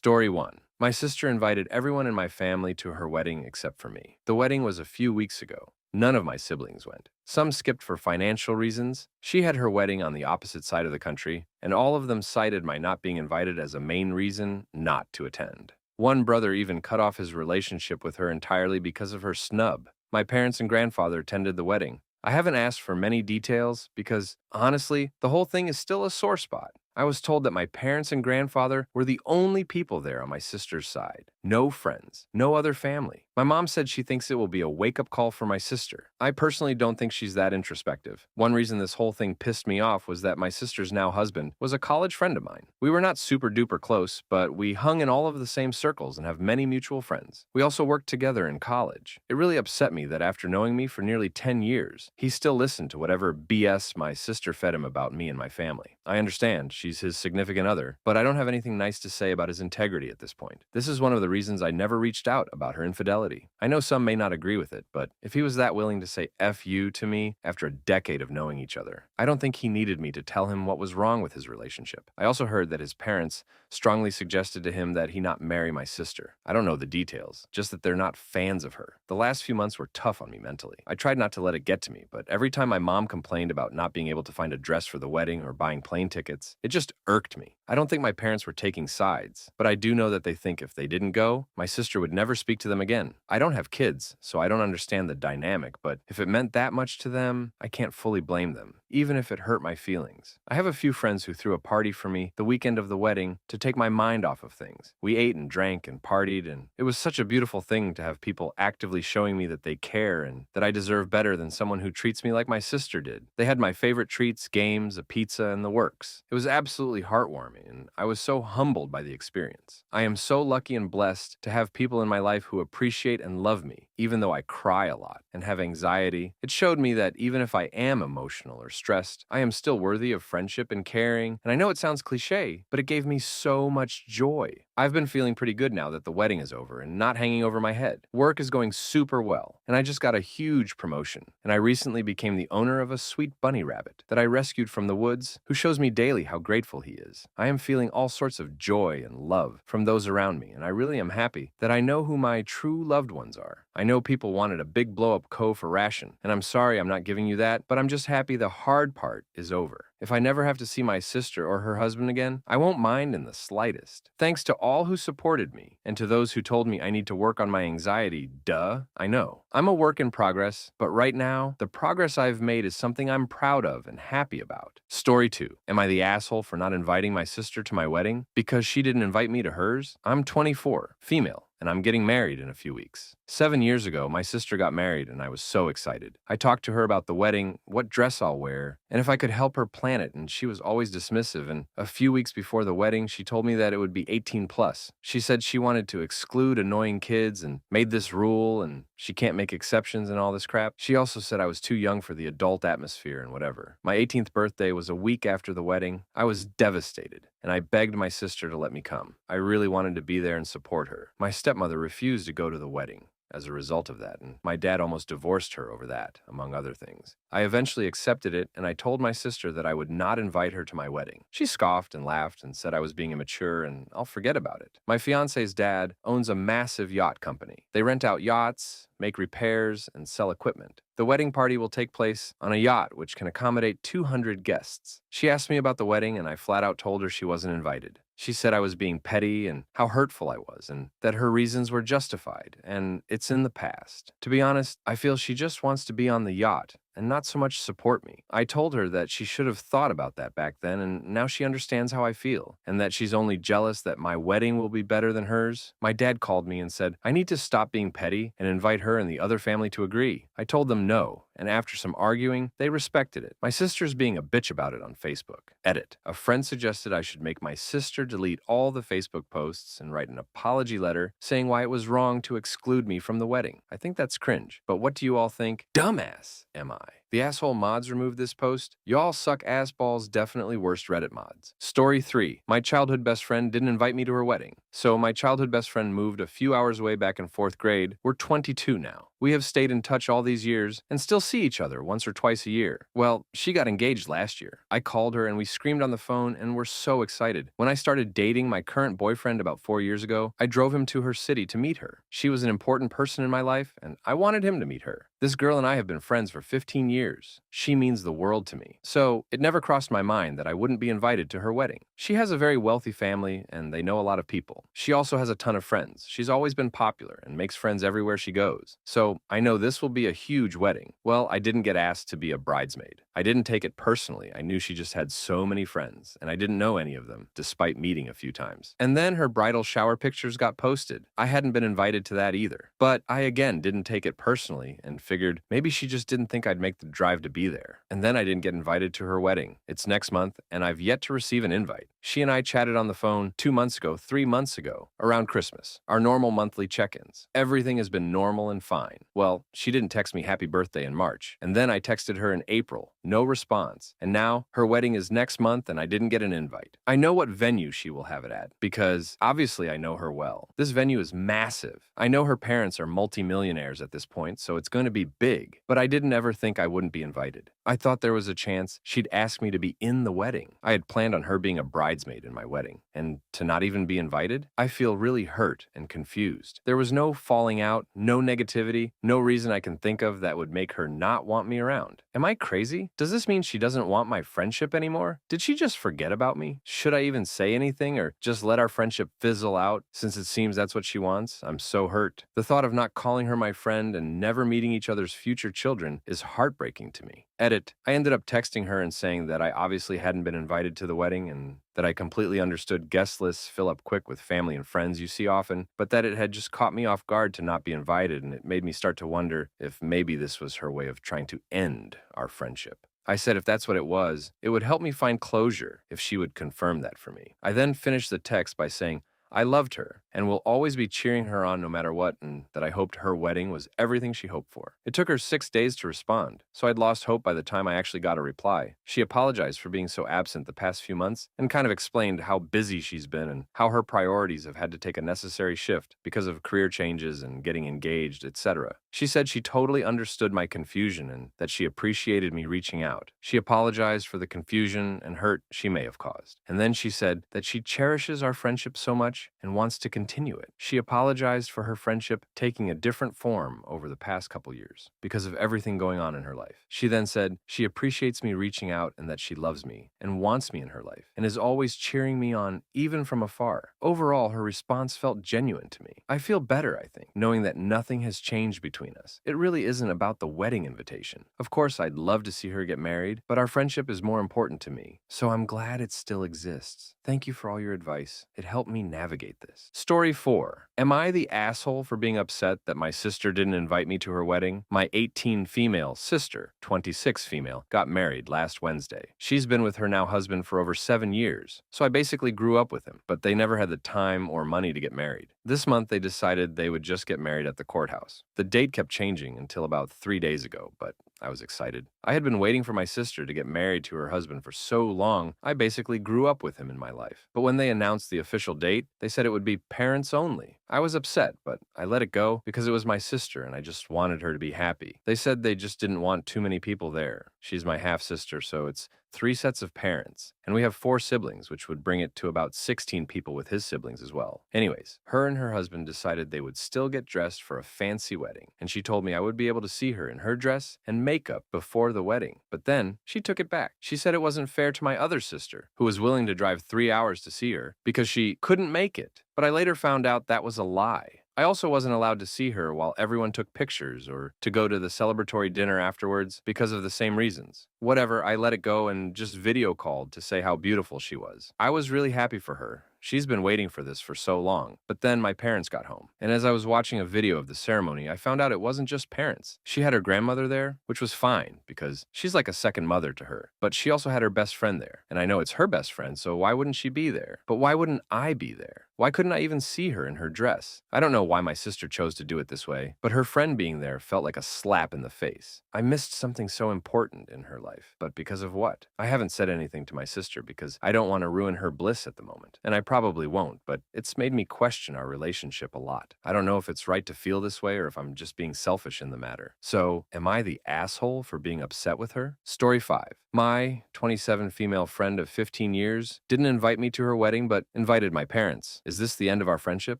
Story 1. My sister invited everyone in my family to her wedding except for me. The wedding was a few weeks ago. None of my siblings went. Some skipped for financial reasons. She had her wedding on the opposite side of the country, and all of them cited my not being invited as a main reason not to attend. One brother even cut off his relationship with her entirely because of her snub. My parents and grandfather attended the wedding. I haven't asked for many details because, honestly, the whole thing is still a sore spot. I was told that my parents and grandfather were the only people there on my sister's side. No friends, no other family. My mom said she thinks it will be a wake-up call for my sister. I personally don't think she's that introspective. One reason this whole thing pissed me off was that my sister's now husband was a college friend of mine. We were not super duper close, but we hung in all of the same circles and have many mutual friends. We also worked together in college. It really upset me that after knowing me for nearly 10 years, he still listened to whatever BS my sister fed him about me and my family. I understand she's his significant other, but I don't have anything nice to say about his integrity at this point. This is one of the reasons I never reached out about her infidelity. I know some may not agree with it, but if he was that willing to say F you to me after a decade of knowing each other, I don't think he needed me to tell him what was wrong with his relationship. I also heard that his parents strongly suggested to him that he not marry my sister. I don't know the details, just that they're not fans of her. The last few months were tough on me mentally. I tried not to let it get to me, but every time my mom complained about not being able to find a dress for the wedding or buying plane tickets, it just irked me. I don't think my parents were taking sides, but I do know that they think if they didn't go, my sister would never speak to them again. I don't have kids, so I don't understand the dynamic, but if it meant that much to them, I can't fully blame them, even if it hurt my feelings. I have a few friends who threw a party for me the weekend of the wedding to take my mind off of things. We ate and drank and partied, and it was such a beautiful thing to have people actively showing me that they care and that I deserve better than someone who treats me like my sister did. They had my favorite treats, games, a pizza, and the works. It was absolutely heartwarming, and I was so humbled by the experience. I am so lucky and blessed to have people in my life who appreciate and love me, even though I cry a lot and have anxiety. It showed me that even if I am emotional or stressed, I am still worthy of friendship and caring. And I know it sounds cliche, but it gave me so much joy. I've been feeling pretty good now that the wedding is over and not hanging over my head. Work is going super well, and I just got a huge promotion. And I recently became the owner of a sweet bunny rabbit that I rescued from the woods, who shows me daily how grateful he is. I am feeling all sorts of joy and love from those around me, and I really am happy that I know who my true loved ones are. I know people wanted a big blow-up for ration, and I'm sorry I'm not giving you that, but I'm just happy the hard part is over. If I never have to see my sister or her husband again, I won't mind in the slightest. Thanks to all who supported me, and to those who told me I need to work on my anxiety, duh, I know. I'm a work in progress, but right now, the progress I've made is something I'm proud of and happy about. Story 2. Am I the asshole for not inviting my sister to my wedding because she didn't invite me to hers? I'm 24, female, and I'm getting married in a few weeks. 7 years ago, my sister got married, and I was so excited. I talked to her about the wedding, what dress I'll wear, and if I could help her plan it, and she was always dismissive, and a few weeks before the wedding, she told me that it would be 18 plus. She said she wanted to exclude annoying kids and made this rule, and she can't make exceptions and all this crap. She also said I was too young for the adult atmosphere and whatever. My 18th birthday was a week after the wedding. I was devastated, and I begged my sister to let me come. I really wanted to be there and support her. My stepmother refused to go to the wedding as a result of that, and my dad almost divorced her over that, among other things. I eventually accepted it, and I told my sister that I would not invite her to my wedding. She scoffed and laughed and said I was being immature, and I'll forget about it. My fiance's dad owns a massive yacht company. They rent out yachts, make repairs, and sell equipment. The wedding party will take place on a yacht which can accommodate 200 guests. She asked me about the wedding, and I flat out told her she wasn't invited. She said I was being petty and how hurtful I was, and that her reasons were justified, and it's in the past. To be honest, I feel she just wants to be on the yacht and not so much support me. I told her that she should have thought about that back then, and now she understands how I feel, and that she's only jealous that my wedding will be better than hers. My dad called me and said I need to stop being petty and invite her and the other family to agree. I told them no, and after some arguing, they respected it. My sister's being a bitch about it on Facebook. Edit. A friend suggested I should make my sister delete all the Facebook posts and write an apology letter saying why it was wrong to exclude me from the wedding. I think that's cringe, but what do you all think? Dumbass am I? The asshole mods removed this post. Y'all suck ass balls, definitely worst Reddit mods. Story 3. My childhood best friend didn't invite me to her wedding. So my childhood best friend moved a few hours away back in 4th grade. We're 22 now. We have stayed in touch all these years and still see each other once or twice a year. Well, she got engaged last year. I called her and we screamed on the phone and were so excited. When I started dating my current boyfriend about 4 years ago, I drove him to her city to meet her. She was an important person in my life and I wanted him to meet her. This girl and I have been friends for 15 years. She means the world to me. So it never crossed my mind that I wouldn't be invited to her wedding. She has a very wealthy family and they know a lot of people. She also has a ton of friends. She's always been popular and makes friends everywhere she goes. So I know this will be a huge wedding. Well, I didn't get asked to be a bridesmaid. I didn't take it personally. I knew she just had so many friends and I didn't know any of them, despite meeting a few times. And then her bridal shower pictures got posted. I hadn't been invited to that either. But I again didn't take it personally and figured maybe she just didn't think I'd make the drive to be there. And then I didn't get invited to her wedding. It's next month and I've yet to receive an invite. She and I chatted on the phone 2 months ago, 3 months ago, around Christmas. Our normal monthly check-ins. Everything has been normal and fine. Well, she didn't text me happy birthday in March. And then I texted her in April. No response. And now her wedding is next month and I didn't get an invite. I know what venue she will have it at because obviously I know her well. This venue is massive. I know her parents are multimillionaires at this point, so it's going to be big. But I didn't ever think I wouldn't be invited. I thought there was a chance she'd ask me to be in the wedding. I had planned on her being a bridesmaid in my wedding. And to not even be invited? I feel really hurt and confused. There was no falling out, no negativity, no reason I can think of that would make her not want me around. Am I crazy? Does this mean she doesn't want my friendship anymore? Did she just forget about me? Should I even say anything or just let our friendship fizzle out since it seems that's what she wants? I'm so hurt. The thought of not calling her my friend and never meeting each other's future children is heartbreaking to me. Edit. I ended up texting her and saying that I obviously hadn't been invited to the wedding and that I completely understood guest lists fill up quick with family and friends you see often, but that it had just caught me off guard to not be invited and it made me start to wonder if maybe this was her way of trying to end our friendship. I said if that's what it was, it would help me find closure if she would confirm that for me. I then finished the text by saying, I loved her and will always be cheering her on no matter what, and that I hoped her wedding was everything she hoped for. It took her 6 days to respond, so I'd lost hope by the time I actually got a reply. She apologized for being so absent the past few months and kind of explained how busy she's been and how her priorities have had to take a necessary shift because of career changes and getting engaged, etc. She said she totally understood my confusion and that she appreciated me reaching out. She apologized for the confusion and hurt she may have caused. And then she said that she cherishes our friendship so much and wants to continue it. She apologized for her friendship taking a different form over the past couple years because of everything going on in her life. She then said she appreciates me reaching out and that she loves me and wants me in her life and is always cheering me on even from afar. Overall, her response felt genuine to me. I feel better, I think, knowing that nothing has changed between us. It really isn't about the wedding invitation. Of course, I'd love to see her get married, but our friendship is more important to me, so I'm glad it still exists. Thank you for all your advice. It helped me navigate this. Story 4. Am I the asshole for being upset that my sister didn't invite me to her wedding? My 18 female sister, 26 female, got married last Wednesday. She's been with her now husband for over 7 years, so I basically grew up with him, but they never had the time or money to get married. This month they decided they would just get married at the courthouse. The date kept changing until about 3 days ago, but I was excited. I had been waiting for my sister to get married to her husband for so long, I basically grew up with him in my life. But when they announced the official date, they said it would be parents only. I was upset, but I let it go because it was my sister and I just wanted her to be happy. They said they just didn't want too many people there. She's my half-sister, so it's 3 sets of parents, and we have 4 siblings, which would bring it to about 16 people with his siblings as well. Anyways, her and her husband decided they would still get dressed for a fancy wedding, and she told me I would be able to see her in her dress and makeup before the wedding. But then she took it back. She said it wasn't fair to my other sister, who was willing to drive 3 hours to see her because she couldn't make it. But I later found out that was a lie. I also wasn't allowed to see her while everyone took pictures or to go to the celebratory dinner afterwards because of the same reasons. Whatever, I let it go and just video called to say how beautiful she was. I was really happy for her. She's been waiting for this for so long. But then my parents got home, and as I was watching a video of the ceremony, I found out it wasn't just parents. She had her grandmother there, which was fine because she's like a second mother to her. But she also had her best friend there, and I know it's her best friend, so why wouldn't she be there? But why wouldn't I be there? Why couldn't I even see her in her dress? I don't know why my sister chose to do it this way, but her friend being there felt like a slap in the face. I missed something so important in her life, but because of what? I haven't said anything to my sister because I don't want to ruin her bliss at the moment, and I probably won't, but it's made me question our relationship a lot. I don't know if it's right to feel this way or if I'm just being selfish in the matter. So, am I the asshole for being upset with her? Story 5. My 27 female friend of 15 years didn't invite me to her wedding, but invited my parents. Is this the end of our friendship?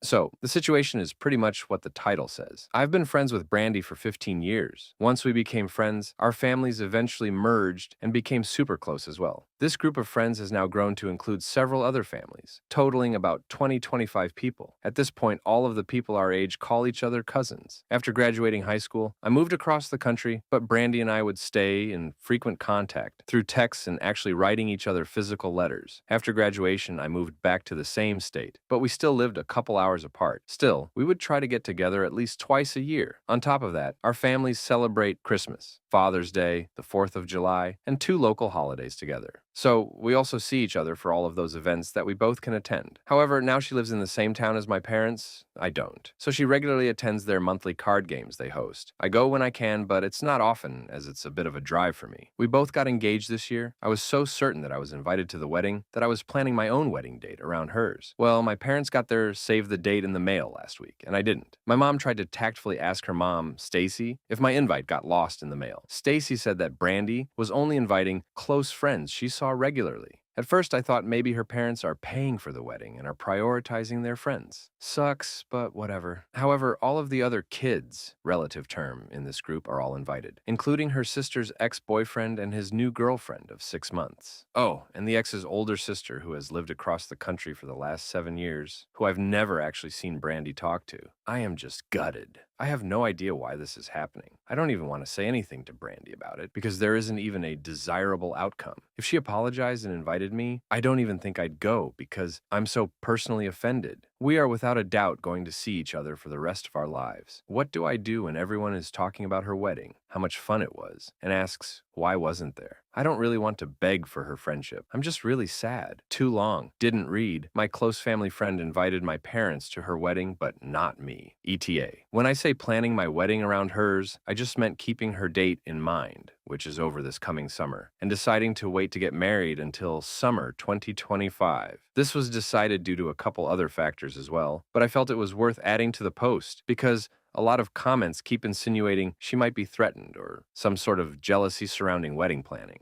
So, the situation is pretty much what the title says. I've been friends with Brandy for 15 years. Once we became friends, our families eventually merged and became super close as well. This group of friends has now grown to include several other families, totaling about 20-25 people. At this point, all of the people our age call each other cousins. After graduating high school, I moved across the country, but Brandy and I would stay in frequent contact through texts and actually writing each other physical letters. After graduation, I moved back to the same state, but we still lived a couple hours apart. Still, we would try to get together at least twice a year. On top of that, our families celebrate Christmas, Father's Day, the 4th of July, and 2 local holidays together. So we also see each other for all of those events that we both can attend. However, now she lives in the same town as my parents. I don't. So she regularly attends their monthly card games they host. I go when I can, but it's not often as it's a bit of a drive for me. We both got engaged this year. I was so certain that I was invited to the wedding that I was planning my own wedding date around hers. Well, my parents got their save the date in the mail last week, and I didn't. My mom tried to tactfully ask her mom, Stacy, if my invite got lost in the mail. Stacy said that Brandy was only inviting close friends she saw regularly. At first, I thought maybe her parents are paying for the wedding and are prioritizing their friends. Sucks, but whatever. However, all of the other kids, relative term, in this group are all invited, including her sister's ex-boyfriend and his new girlfriend of 6 months. Oh, and the ex's older sister who has lived across the country for the last 7 years, who I've never actually seen Brandy talk to. I am just gutted. I have no idea why this is happening. I don't even want to say anything to Brandy about it because there isn't even a desirable outcome. If she apologized and invited me, I don't even think I'd go because I'm so personally offended. We are without a doubt going to see each other for the rest of our lives. What do I do when everyone is talking about her wedding, how much fun it was, and asks, why wasn't there? I don't really want to beg for her friendship. I'm just really sad. Too long. Didn't read. My close family friend invited my parents to her wedding, but not me. ETA. When I say planning my wedding around hers, I just meant keeping her date in mind, which is over this coming summer, and deciding to wait to get married until summer 2025. This was decided due to a couple other factors as well, but I felt it was worth adding to the post because a lot of comments keep insinuating she might be threatened or some sort of jealousy surrounding wedding planning.